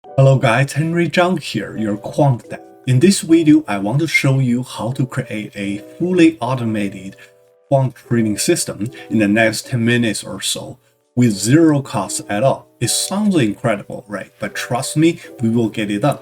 Hello guys, Henry Zhang here, your quant dev. In this video, I want to show you how to create a fully automated quant trading system in the next 10 minutes or so with zero cost at all. It sounds incredible, right? But trust me, we will get it done.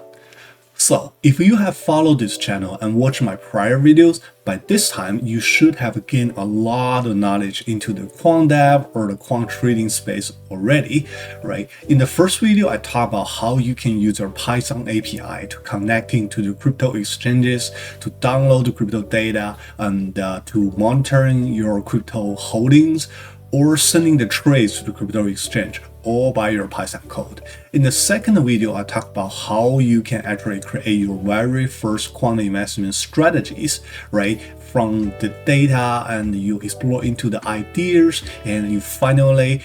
So, if you have followed this channel and watched my prior videos, by this time you should have gained a lot of knowledge into the quant dev or the quant trading space already, right? In the first video, I talked about how you can use your Python API to connecting to the crypto exchanges, to download the crypto data, and to monitoring your crypto holdings, or sending the trades to the crypto exchange all by your Python code. In the second video, I talked about how you can actually create your very first quant investment strategies, right? From the data, and you explore into the ideas, and you finally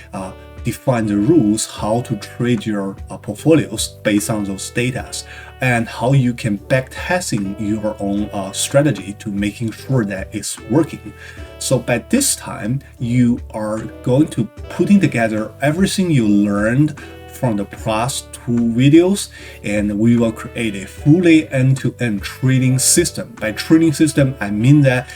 define the rules how to trade your portfolios based on those data, and how you can backtesting your own strategy to making sure that it's working. So by this time, you are going to putting together everything you learned from the past two videos, and we will create a fully end-to-end trading system. By trading system, I mean that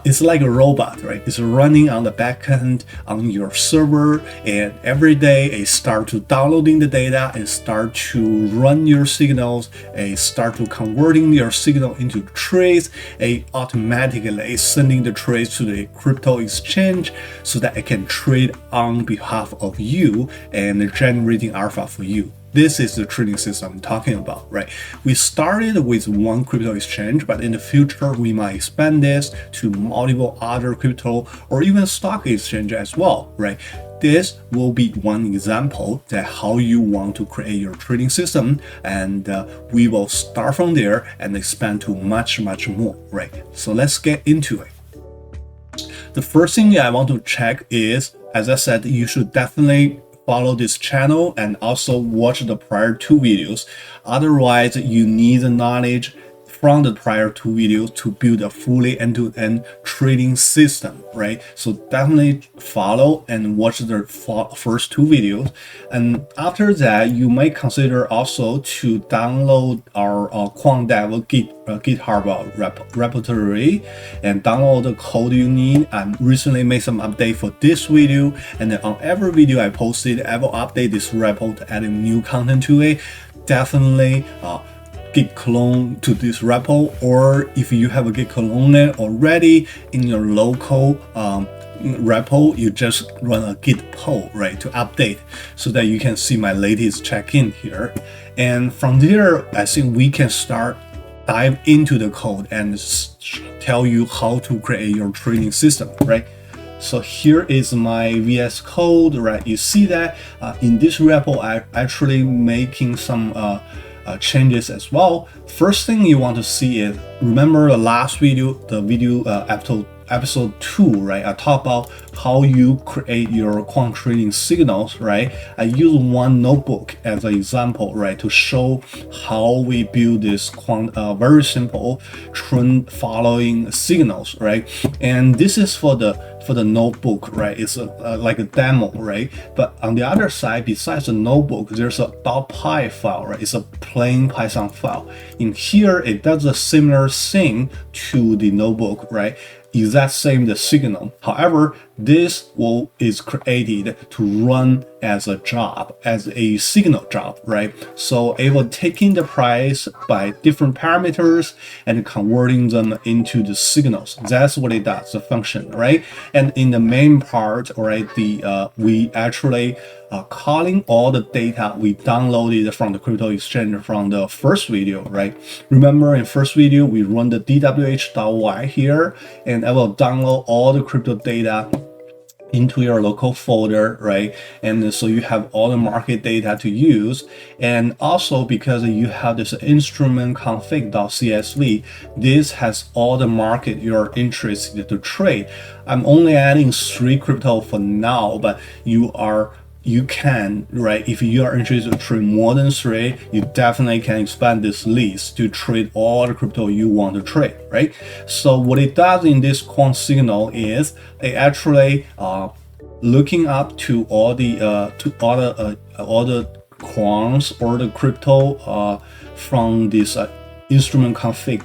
it's like a robot, right? It's running on the back end on your server, and every day it start to downloading the data and start to run your signals, and start to converting your signal into trades, and automatically sending the trades to the crypto exchange so that it can trade on behalf of you and generating alpha for you. This is the trading system I'm talking about, right? We started with one crypto exchange, but in the future, we might expand this to multiple other crypto or even stock exchange as well, right? This will be one example that how you want to create your trading system, and we will start from there and expand to much more, right? So let's get into it. The first thing I want to check is, as I said, you should definitely follow this channel and also watch the prior two videos. Otherwise, you need the knowledge from the prior two videos to build a fully end-to-end trading system, right? So definitely follow and watch the first two videos. And after that, you might consider also to download our quant dev GitHub repository and download the code you need. I recently made some update for this video, and then on every video I posted, I will update this repo to add new content to it. Definitely git clone to this repo, or if you have a git clone already in your local repo, you just run a git pull, right, to update so that you can see my latest check-in here. And from there, I think we can start dive into the code and tell you how to create your trading system, right? So here is my VS Code, right? You see that in this repo, I'm actually making some changes as well. First thing you want to see is, remember the last video, episode 2, right? I talked about how you create your quant trading signals, right? I use one notebook as an example, right, to show how we build this very simple trend following signals, right? And this is for the notebook, right? It's like a demo, right? But on the other side, besides the notebook, there's a .py file, right? It's a plain Python file. In here, it does a similar thing to the notebook, right? Exact same the signal. However, this is created to run as a job, as a signal job, right? So it will taking the price by different parameters and converting them into the signals. That's what it does, the function, right? And in the main part, right, we actually calling all the data we downloaded from the crypto exchange from the first video, right? Remember in first video, we run the dwh.y here, and I will download all the crypto data into your local folder, right? And so you have all the market data to use. And also because you have this instrument config.csv, this has all the market you're interested to trade. I'm only adding 3 crypto for now, but you can, right? If you are interested to trade more than 3, you definitely can expand this list to trade all the crypto you want to trade, right? So what it does in this quant signal is it actually looking up to all the quants or the crypto from this instrument config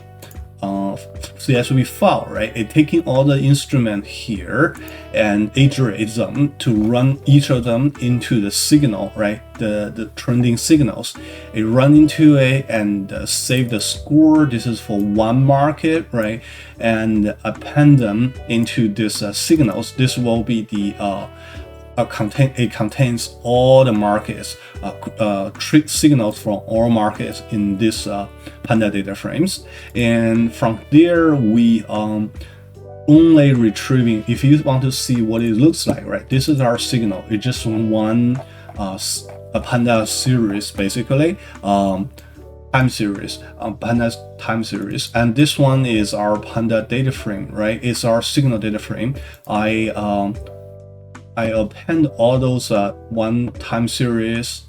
CSV file, right? It's taking all the instrument here and iterates them to run each of them into the signal, right? The trending signals. It run into it and save the score. This is for one market, right? And append them into this signals. This will be the it contains all the markets, signals from all markets in this Panda data frames, and from there we only retrieving. If you want to see what it looks like, right? This is our signal. It's just one a Panda series, basically. Time series, Panda's time series, and this one is our Panda data frame, right? It's our signal data frame. I append all those one time series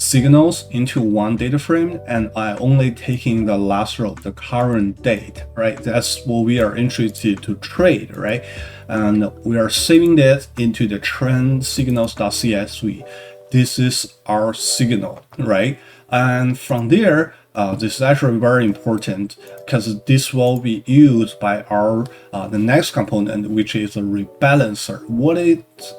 signals into one data frame, and I only taking the last row, the current date, right? That's what we are interested to trade, right? And we are saving that into the trend signals.csv. This is our signal, right? And from there, this is actually very important because this will be used by our the next component, which is a rebalancer. What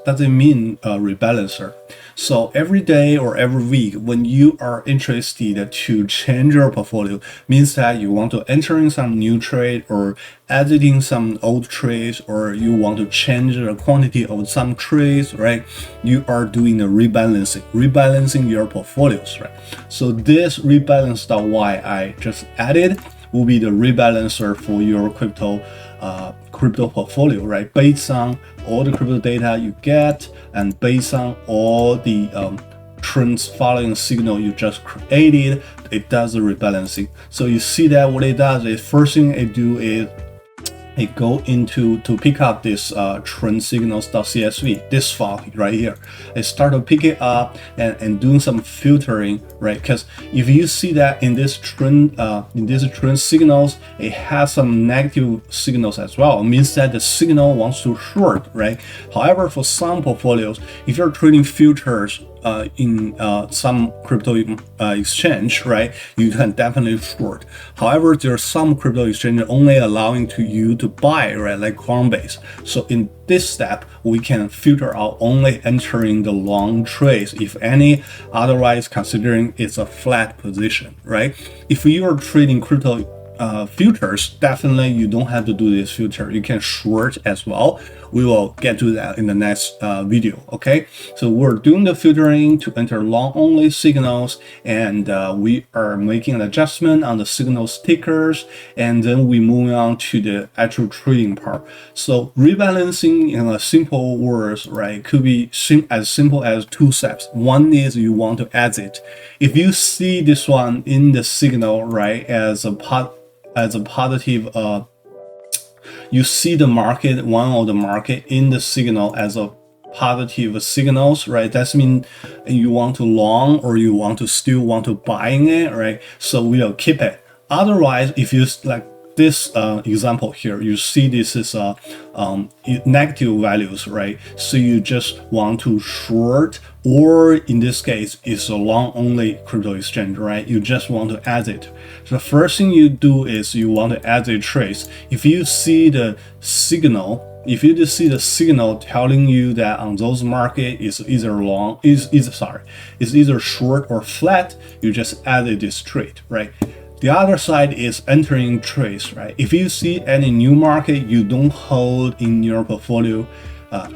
does it mean, rebalancer? So every day or every week, when you are interested to change your portfolio, means that you want to enter in some new trade or editing some old trades, or you want to change the quantity of some trades, right? You are doing the rebalancing your portfolios, right? So this rebalance.y I just added will be the rebalancer for your crypto portfolio, right? Based on all the crypto data you get and based on all the trends following signal you just created, it does the rebalancing. So you see that what it does is, first thing it do is it go into to pick up this trend signals.csv, this file right here. It start to pick it up and doing some filtering, right? Because if you see that in this trend signals, it has some negative signals as well. It means that the signal wants to short, right? However, for some portfolios, if you're trading futures in some crypto exchange, right, you can definitely short. However, there are some crypto exchanges only allowing you to buy, right, like Coinbase. So in this step, we can filter out only entering the long trades, if any, otherwise considering it's a flat position, right? If you are trading crypto futures, definitely you don't have to do this filter. You can short as well. We will get to that in the next video, okay? So we're doing the filtering to enter long only signals, and we are making an adjustment on the signal stickers, and then we move on to the actual trading part. So rebalancing in a simple words, right, could be as simple as two steps. One is you want to exit. If you see this one in the signal, right, as a positive, you see the market, one of the market in the signal as a positive signals, right? That means you want to long or you want to still want to buying it, right? So we'll keep it. Otherwise, if you like this example here, you see this is negative values, right? So you just want to short, or in this case, it's a long only crypto exchange, right? You just want to exit. So the first thing you do is you want to exit trades. If you see the signal, telling you that on those market is either is either short or flat, you just exit this trade, right? The other side is entering trades, right? If you see any new market you don't hold in your portfolio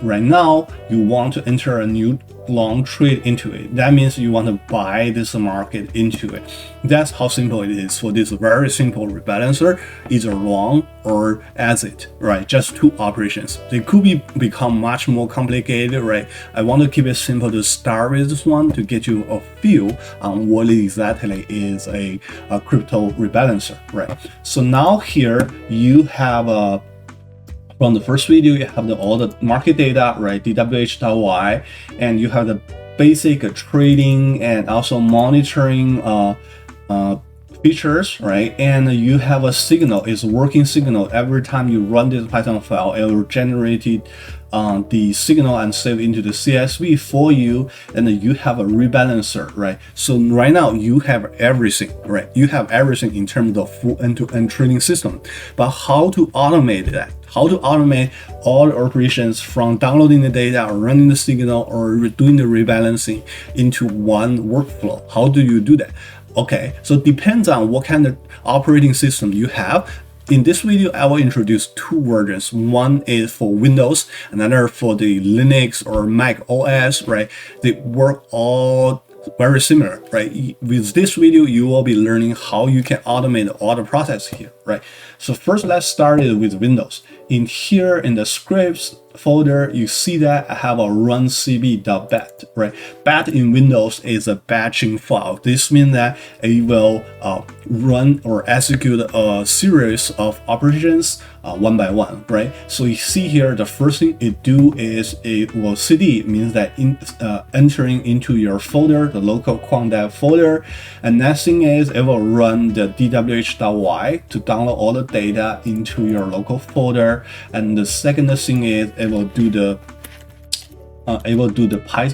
right now, you want to enter a new long trade into it. That means you want to buy this market into it. That's how simple it is for this very simple rebalancer, either long or exit, right? Just two operations. They could become much more complicated, right? I want to keep it simple to start with this one to get you a feel on what exactly is a crypto rebalancer, right? So now here you have from the first video, you have all the market data, right? DWH.y, and you have the basic trading and also monitoring features, right? And you have a signal, it's a working signal. Every time you run this Python file, it will generate the signal and save into the CSV for you, and then you have a rebalancer, right? So right now you have everything, right? You have everything in terms of full end-to-end trading system. But how to automate that? How to automate all the operations from downloading the data or running the signal or doing the rebalancing into one workflow? How do you do that? Okay, so it depends on what kind of operating system you have. In this video, I will introduce two versions. One is for Windows, another for the Linux or Mac OS, right? They work all very similar, right? With this video, you will be learning how you can automate all the process here, right? So first, let's start it with Windows. In here, in the scripts folder, you see that I have a runcb.bat, right? Bat in Windows is a batching file. This means that it will run or execute a series of operations one by one, right? So you see here, the first thing it do is it will cd, means that entering into your folder, the local quant dev folder, and next thing is it will run the dwh.y to download all the data into your local folder, and the second thing is it will do the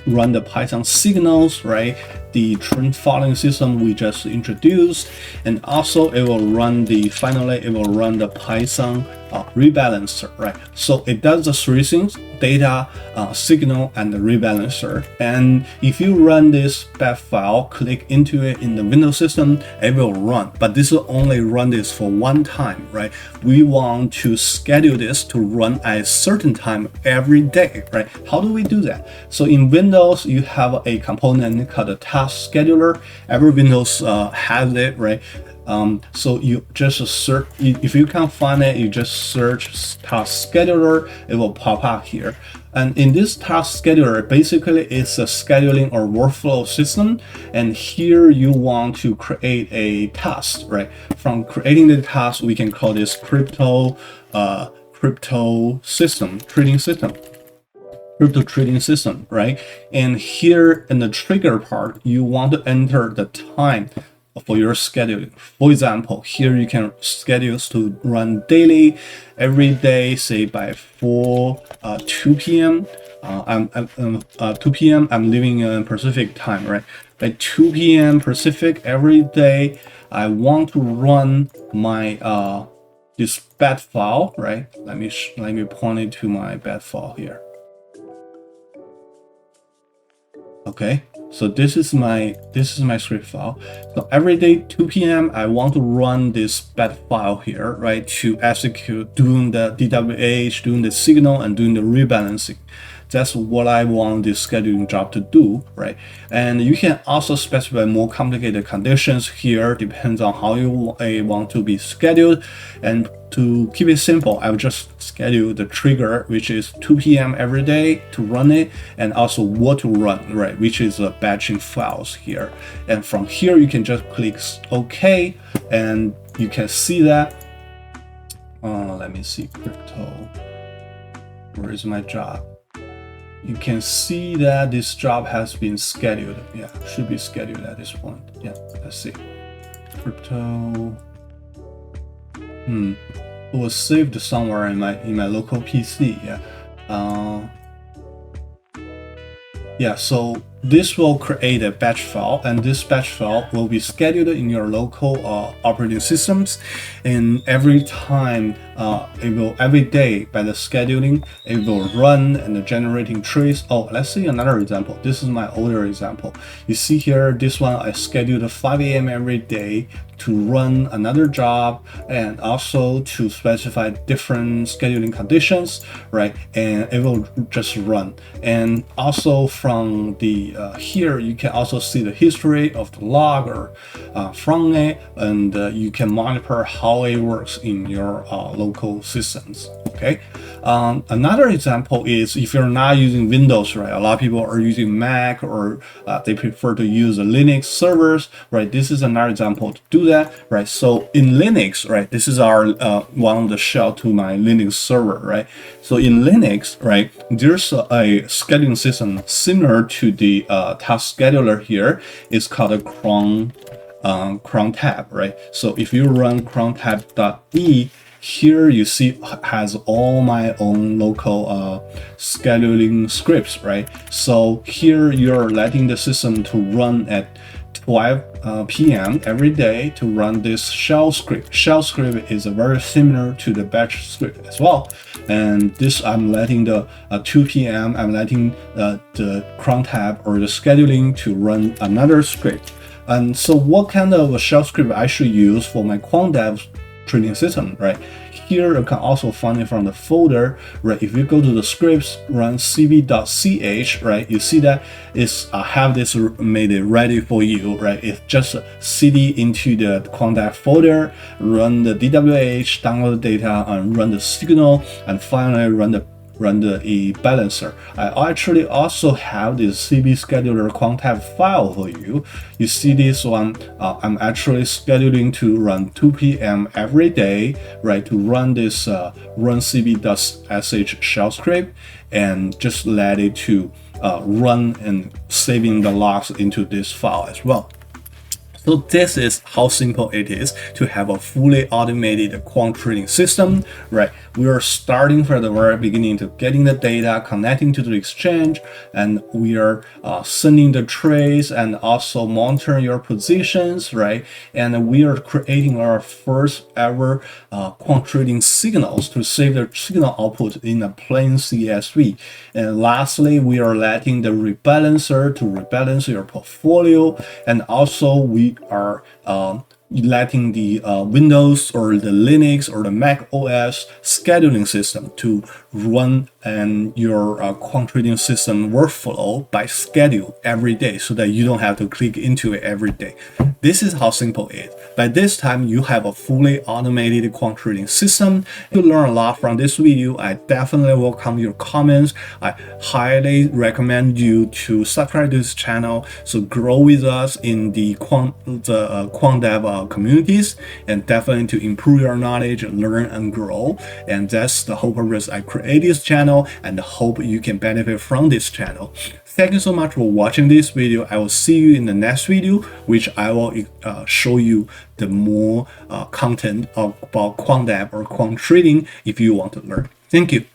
run the Python signals, right? The trend following system we just introduced, and also it will run finally it will run the Python rebalancer, right? So it does the three things: data, signal, and the rebalancer. And if you run this bat file, click into it in the Windows system, it will run. But this will only run this for one time, right? We want to schedule this to run at a certain time every day, right? How do we do that? So in Windows, you have a component called a task scheduler. Every Windows has it, right? So you just search, if you can't find it, you just search task scheduler, it will pop up here. And in this task scheduler, basically it's a scheduling or workflow system. And here you want to create a task, right? From creating the task, we can call this crypto trading system, right? And here in the trigger part, you want to enter the time for your scheduling. For example, here you can schedule to run daily every day, say by 2 p.m. 2 p.m. I'm living in Pacific time, right? By 2 p.m. Pacific every day, I want to run my this bat file, right? Let me point it to my bat file here. Okay, so this is my script file. So every day 2 p.m. I want to run this bat file here, right, to execute doing the DWH, doing the signal, and doing the rebalancing. That's what I want this scheduling job to do, right? And you can also specify more complicated conditions here, depends on how you want to be scheduled. And to keep it simple, I will just schedule the trigger, which is 2 p.m. every day to run it, and also what to run, right, which is batching files here. And from here, you can just click OK, and you can see that. Let me see, crypto. Where is my job? You can see that this job has been scheduled. Yeah, should be scheduled at this point. Yeah, let's see. Crypto. It was saved somewhere in my local PC. Yeah. So this will create a batch file, and this batch file will be scheduled in your local operating systems. And every time, every day by the scheduling, it will run and generating trace. Oh, let's see another example. This is my older example. You see here, this one I scheduled 5 a.m. every day to run another job, and also to specify different scheduling conditions, right? And it will just run. And also from the here, you can also see the history of the log or from it, and you can monitor how it works in your local systems. Okay. Another example is if you're not using Windows, right? A lot of people are using Mac, or they prefer to use the Linux servers, right? This is another example to do that, right? So in Linux, right, this is our one of the shell to my Linux server, right? So in Linux, right, there's a scheduling system similar to the task scheduler here. It's called a cron tab, right? So if you run crontab.e, Here you see has all my own local scheduling scripts, right? So here you're letting the system to run at 12 p.m. every day to run this shell script. Shell script is very similar to the batch script as well. And this I'm letting the 2 p.m. I'm letting the cron tab or the scheduling to run another script. And so what kind of a shell script I should use for my quant dev trading system, right? Here you can also find it from the folder, right? If you go to the scripts, run cv.ch, right? You see that it's have this made it ready for you, right? It's just cd into the quant dev folder, run the DWH, download the data, and run the signal, and finally run the rebalancer. I actually also have this CB scheduler quant tab file for you. You see this one, I'm actually scheduling to run 2 p.m. every day, right? To run this run cb.sh shell script and just let it to run and saving the logs into this file as well. So this is how simple it is to have a fully automated quant trading system, right? We are starting from the very beginning to getting the data, connecting to the exchange, and we are sending the trades and also monitoring your positions, right? And we are creating our first ever quant trading signals to save the signal output in a plain CSV. And lastly, we are letting the rebalancer to rebalance your portfolio, and also we are letting the Windows or the Linux or the Mac OS scheduling system to run and your quant trading system workflow by schedule every day so that you don't have to click into it every day. This is how simple it is. By this time, you have a fully automated quant trading system. If you learn a lot from this video, I definitely welcome your comments. I highly recommend you to subscribe to this channel so grow with us in the quant dev communities, and definitely to improve your knowledge, learn and grow. And that's the whole purpose I create this channel, and hope you can benefit from this channel. Thank you so much for watching this video. I will see you in the next video, which I will show you the more content about quant dev or quant trading if you want to learn. Thank you.